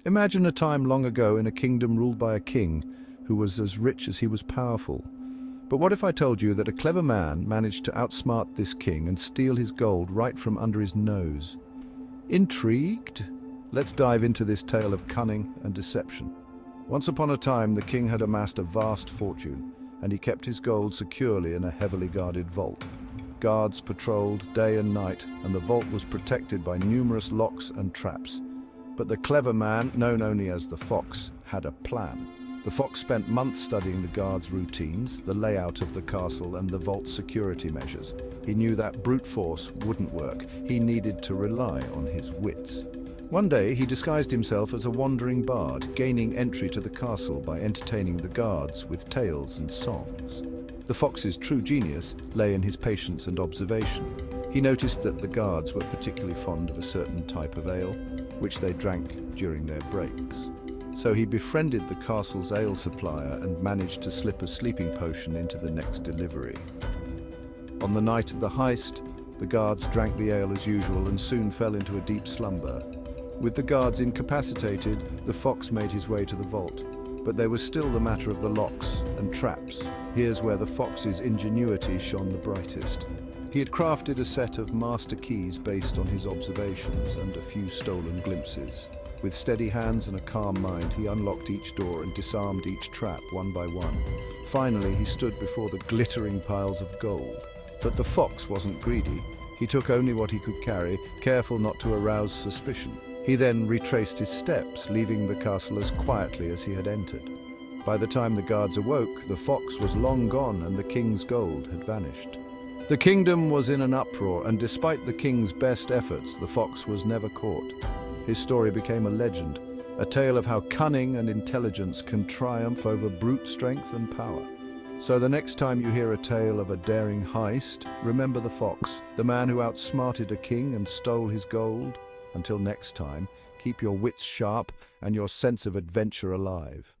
Imagine a time long ago in a kingdom ruled by a king who was as rich as he was powerful. But what if I told you that a clever man managed to outsmart this king and steal his gold right from under his nose? Intrigued? Let's dive into this tale of cunning and deception. Once upon a time, the king had amassed a vast fortune, and he kept his gold securely in a heavily guarded vault. Guards patrolled day and night, and the vault was protected by numerous locks and traps. But the clever man, known only as the Fox, had a plan. The Fox spent months studying the guards' routines, the layout of the castle, and the vault's security measures. He knew that brute force wouldn't work. He needed to rely on his wits. One day, he disguised himself as a wandering bard, gaining entry to the castle by entertaining the guards with tales and songs. The Fox's true genius lay in his patience and observation. He noticed that the guards were particularly fond of a certain type of ale, which they drank during their breaks. So he befriended the castle's ale supplier and managed to slip a sleeping potion into the next delivery. On the night of the heist, the guards drank the ale as usual and soon fell into a deep slumber. With the guards incapacitated, the Fox made his way to the vault. But there was still the matter of the locks and traps. Here's where the Fox's ingenuity shone the brightest. He had crafted a set of master keys based on his observations and a few stolen glimpses. With steady hands and a calm mind, he unlocked each door and disarmed each trap one by one. Finally, he stood before the glittering piles of gold. But the Fox wasn't greedy. He took only what he could carry, careful not to arouse suspicion. He then retraced his steps, leaving the castle as quietly as he had entered. By the time the guards awoke, the Fox was long gone and the king's gold had vanished. The kingdom was in an uproar, and despite the king's best efforts, the Fox was never caught. His story became a legend, a tale of how cunning and intelligence can triumph over brute strength and power. So the next time you hear a tale of a daring heist, remember the Fox, the man who outsmarted a king and stole his gold. Until next time, keep your wits sharp and your sense of adventure alive.